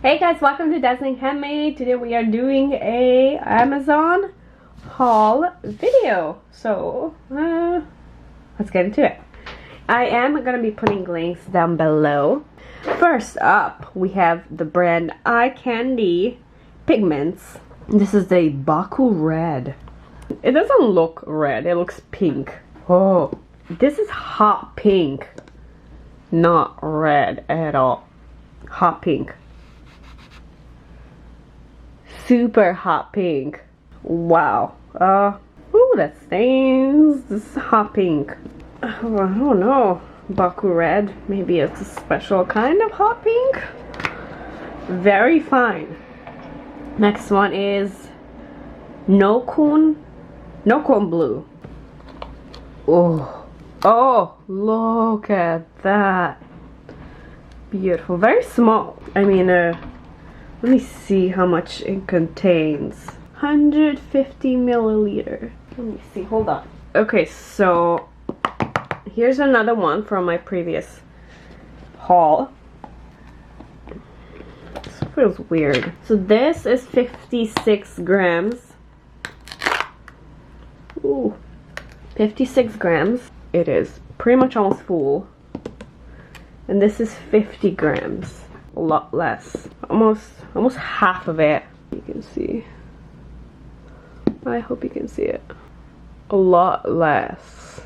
Hey guys, welcome to Dazzling Handmade. Today we are doing a Amazon haul video. So let's get into it. I am gonna be putting links down below. First up, we have the brand Candy Pigments. This is the Baku Red. It doesn't look red, it looks pink. Oh, this is hot pink, not red at all. Hot pink. Super hot pink. Wow. Ooh, that stains. This is hot pink. Oh, I don't know. Baku Red. Maybe it's a special kind of hot pink. Very fine. Next one is No-Kun Blue. Oh, look at that. Beautiful. Very small. I mean, let me see how much it contains. 150 milliliter. Let me see, hold on. Okay, so here's another one from my previous haul. This feels weird. So this is 56 grams. Ooh, 56 grams. It is pretty much almost full. And this is 50 grams. A lot less. Almost half of it. You can see. I hope you can see it. A lot less.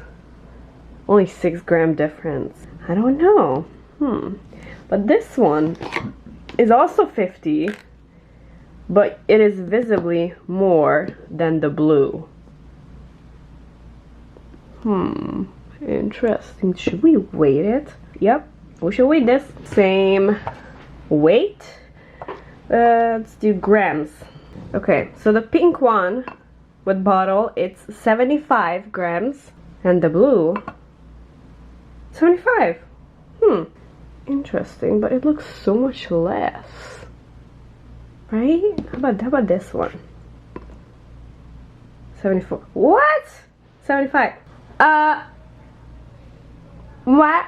Only 6 gram difference. I don't know. But this one is also 50, but it is visibly more than the blue. Interesting. Should we weight it? Yep, we should weight this. Same weight. Let's do grams. Okay, so the pink one with bottle, it's 75 grams, and the blue 75. Interesting, but it looks so much less, right? How about this one? 74. What? 75. What?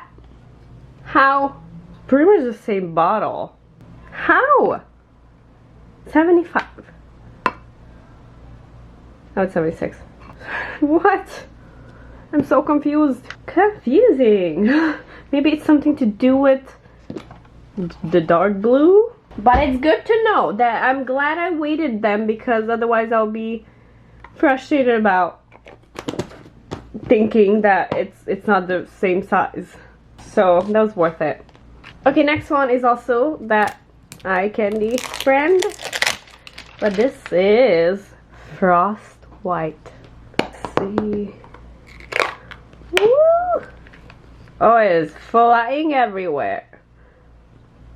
How? Pretty much the same bottle. How? 75. Oh, it's 76. What? I'm so confused. Confusing. Maybe it's something to do with the dark blue? But it's good to know that I'm glad I weighted them, because otherwise I'll be frustrated about thinking that it's not the same size. So that was worth it. Okay, next one is also that eye candy brand, but this is Frost White. Let's see. Woo! Oh, it is flying everywhere.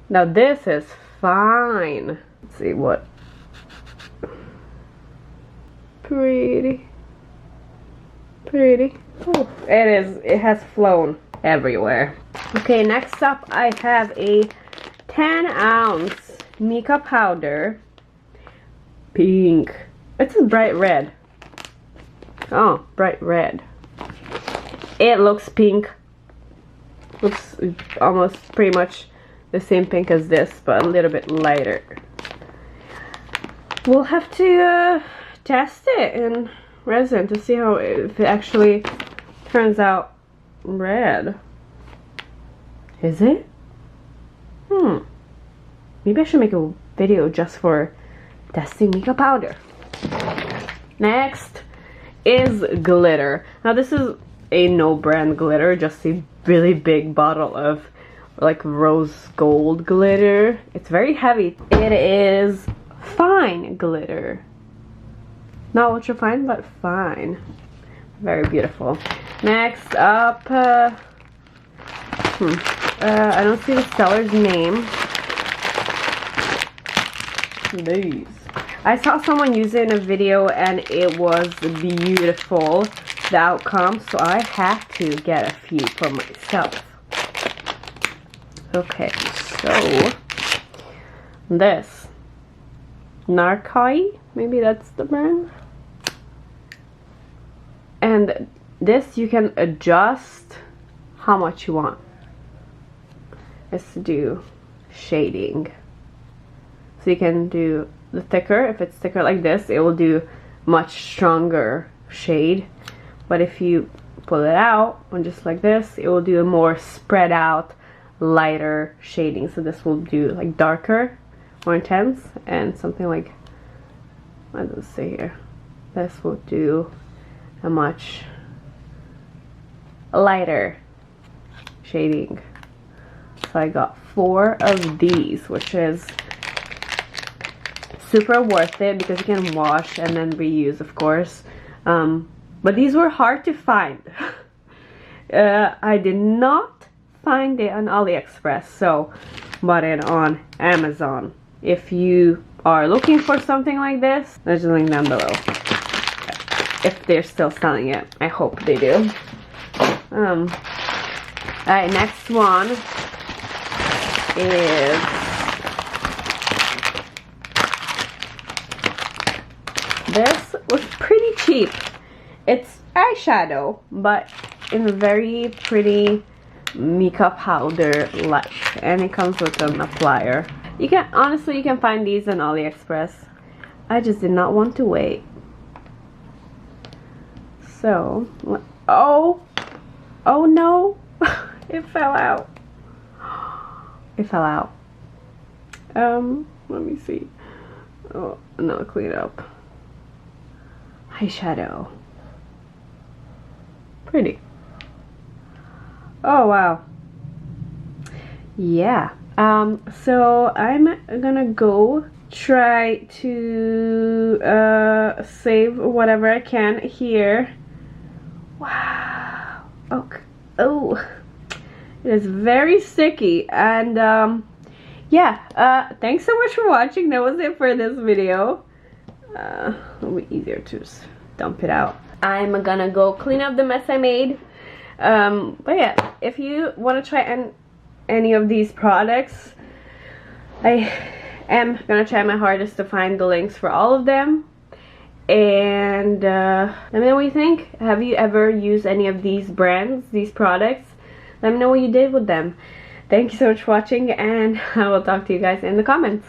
Now this is fine. Let's see what. Pretty. Oh, it has flown everywhere. Okay, next up I have a 10-ounce Mica powder. Pink. It's a bright red. Oh, bright red. It looks pink. Looks almost pretty much the same pink as this, but a little bit lighter. We'll have to test it in resin to see how if it actually turns out red. Is it? Maybe I should make a video just for testing Mica powder. Next is glitter. Now this is a no brand glitter, just a really big bottle of like rose gold glitter. It's very heavy. It is fine glitter. Not ultra fine, but fine. Very beautiful. Next up, I don't see the seller's name. These. I saw someone use it in a video and it was beautiful, the outcome, so I had to get a few for myself. Okay, so this Narkai, maybe that's the brand. And this you can adjust how much you want. Let's do shading. So you can do the thicker. If it's thicker like this, it will do much stronger shade. But if you pull it out and just like this, it will do a more spread out, lighter shading. So this will do like darker, more intense, and something like, what does it say here? This will do a much lighter shading. So I got 4 of these, which is super worth it because you can wash and then reuse, of course. But these were hard to find. I did not find it on AliExpress, so bought it on Amazon. If you are looking for something like this, there's a link down below. If they're still selling it, I hope they do. Alright, next one is this was pretty cheap. It's eyeshadow, but in a very pretty Mica powder light, and it comes with an applier. You can honestly, you can find these on AliExpress. I just did not want to wait. So, oh no, it fell out. It fell out. Let me see. Oh, no, clean it up. Eyeshadow. Pretty. Oh wow. Yeah. So I'm gonna go try to save whatever I can here. Wow. Oh, it is very sticky. And yeah, thanks so much for watching. That was it for this video. It'll be easier to just dump it out. I'm gonna go clean up the mess I made. But yeah, if you want to try any of these products, I am gonna try my hardest to find the links for all of them. And let me know what you think. Have you ever used any of these brands, these products? Let me know what you did with them. Thank you so much for watching, and I will talk to you guys in the comments.